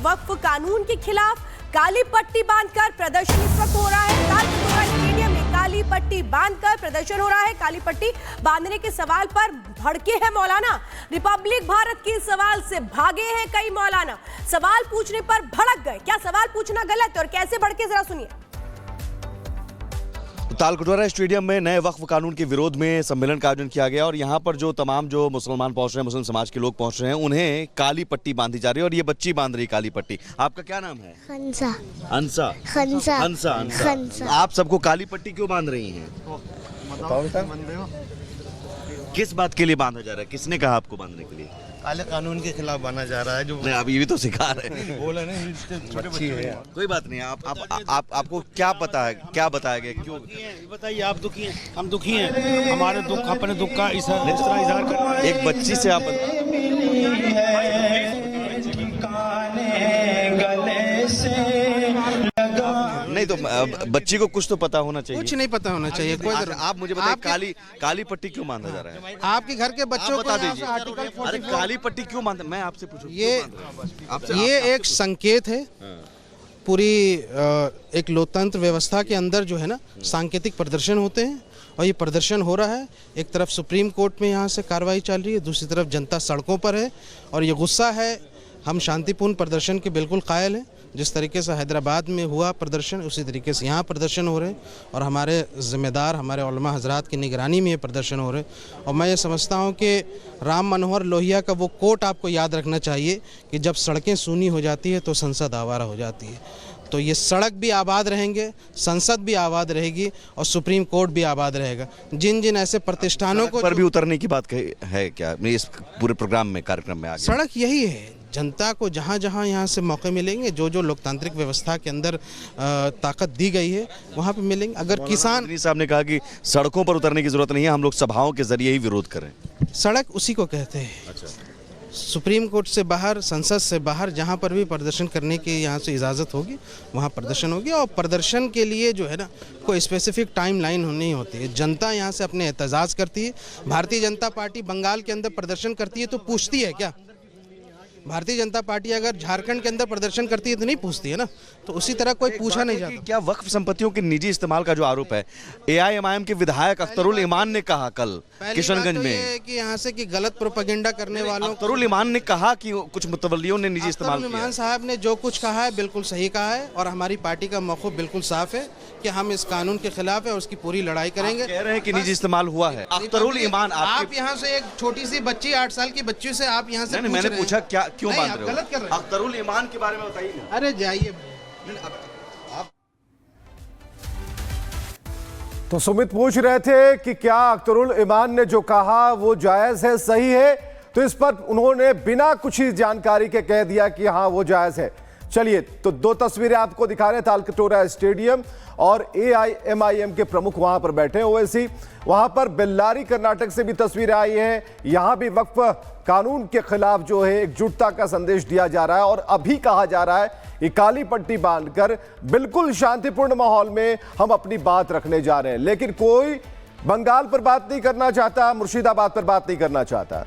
वक्फ कानून के खिलाफ काली पट्टी बांधकर प्रदर्शन इस वक्त हो रहा है। तालकटोरा स्टेडियम में काली पट्टी बांधकर प्रदर्शन हो रहा है। काली पट्टी बांधने के सवाल पर भड़के हैं मौलाना। रिपब्लिक भारत के सवाल से भागे हैं कई मौलाना। सवाल पूछने पर भड़क गए। क्या सवाल पूछना गलत है और कैसे भड़के, जरा सुनिए। तालकटोरा स्टेडियम में नए वक्फ कानून के विरोध में सम्मेलन का आयोजन किया गया और यहाँ पर जो तमाम जो मुसलमान पहुंच रहे हैं, मुस्लिम समाज के लोग पहुंच रहे हैं, उन्हें काली पट्टी बांधी जा रही है और ये बच्ची बांध रही है काली पट्टी। आपका क्या नाम है? हंसा। हंसा। हंसा। हंसा। हंसा। आप सबको काली पट्टी क्यों बांध रही हैं? किस बात के लिए बांधा जा रहा है? किसने कहा आपको बांधने के लिए? काले कानून के खिलाफ बना जा रहा है। जो नहीं, आप ये भी तो सिखा रहे हैं। बोला नहीं, छोटे बच्चे हैं। कोई बात नहीं। आपको क्या पता है, क्या बताया गया, क्यों बताइए? आप दुखी हैं, हम दुखी हैं। हमारे दुख, अपने दुख का इस तरह इजहार कर रहे हैं। एक बच्ची से आप नहीं, तो बच्ची को कुछ तो पता होना चाहिए। कुछ नहीं पता होना चाहिए। कोई आप मुझे बताइए काली पट्टी क्यों बांधा जा रहा है? आपके घर के बच्चों को बता दीजिए। अरे काली पट्टी क्यों बांधा? मैं आपसे पूछूं, ये एक संकेत है। पूरी एक लोकतंत्र व्यवस्था के अंदर जो है ना, सांकेतिक प्रदर्शन होते हैं और ये प्रदर्शन हो रहा है। एक तरफ सुप्रीम कोर्ट में यहाँ से कार्रवाई चल रही है, दूसरी तरफ जनता सड़कों पर है और ये गुस्सा है। हम शांतिपूर्ण प्रदर्शन के बिल्कुल कायल हैं। जिस तरीके से हैदराबाद में हुआ प्रदर्शन, उसी तरीके से यहाँ प्रदर्शन हो रहे हैं और हमारे ज़िम्मेदार, हमारे उलमा हजरात की निगरानी में ये प्रदर्शन हो रहे हैं। और मैं ये समझता हूँ कि राम मनोहर लोहिया का वो कोट आपको याद रखना चाहिए कि जब सड़कें सूनी हो जाती है तो संसद आवारा हो जाती है। तो ये सड़क भी आबाद रहेंगे, संसद भी आबाद रहेगी और सुप्रीम कोर्ट भी आबाद रहेगा। जिन जिन ऐसे प्रतिष्ठानों को पर भी उतरने की बात है क्या इस पूरे प्रोग्राम में, कार्यक्रम में? आगे सड़क यही है। जनता को जहाँ जहाँ यहाँ से मौके मिलेंगे, जो जो लोकतांत्रिक व्यवस्था के अंदर ताकत दी गई है वहाँ पे मिलेंगे। अगर किसान साहब ने कहा कि सड़कों पर उतरने की जरूरत नहीं है, हम लोग सभाओं के जरिए ही विरोध करें। सड़क उसी को कहते हैं। अच्छा। सुप्रीम कोर्ट से बाहर, संसद से बाहर जहाँ पर भी प्रदर्शन करने की यहाँ से इजाज़त होगी वहाँ प्रदर्शन होगी। और प्रदर्शन के लिए जो है ना, कोई स्पेसिफिक टाइम लाइन नहीं होती है। जनता यहाँ से अपने एहतजाज करती है। भारतीय जनता पार्टी बंगाल के अंदर प्रदर्शन करती है तो पूछती है क्या? भारतीय जनता पार्टी अगर झारखंड के अंदर प्रदर्शन करती है तो नहीं पूछती है ना। तो उसी तरह कोई पूछा नहीं जाता। क्या वक्फ संपत्तियों के निजी इस्तेमाल का जो आरोप है, AIMIM के विधायक अख्तरुल ईमान ने कहा कल किशनगंज में कि यहाँ से कि गलत प्रोपेगेंडा करने वालों, अख्तरुल ईमान ने कहा कि कुछ मुतवल्लियों ने निजी इस्तेमाल किया। ईमान साहब ने जो कुछ कहा है बिल्कुल सही कहा है और हमारी पार्टी का मौक़िफ़ बिल्कुल साफ है कि हम इस कानून के खिलाफ है और उसकी पूरी लड़ाई करेंगे। कह रहे हैं कि निजी इस्तेमाल हुआ है। अख्तरुल ईमान, आप यहाँ से एक छोटी सी बच्ची, 8 साल की बच्ची से आप यहाँ से मैंने पूछा क्या, क्यों बांध रहे हो? कर रहे हैं। अख्तरुल ईमान के बारे में बताइए। अरे जाइए। तो सुमित पूछ रहे थे कि क्या अख्तरुल ईमान ने जो कहा वो जायज है, सही है? तो इस पर उन्होंने बिना कुछ ही जानकारी के कह दिया कि हाँ वो जायज है। चलिए, तो 2 तस्वीरें आपको दिखा रहे हैं। तालकटोरा स्टेडियम और AIMIM के प्रमुख वहां पर बैठे हैं। ओवैसी वहां पर बेल्लारी कर्नाटक से भी तस्वीरें आई हैं। यहां भी वक्फ कानून के खिलाफ जो है एकजुटता का संदेश दिया जा रहा है और अभी कहा जा रहा है कि काली पट्टी बांधकर बिल्कुल शांतिपूर्ण माहौल में हम अपनी बात रखने जा रहे हैं। लेकिन कोई बंगाल पर बात नहीं करना चाहता, मुर्शिदाबाद पर बात नहीं करना चाहता।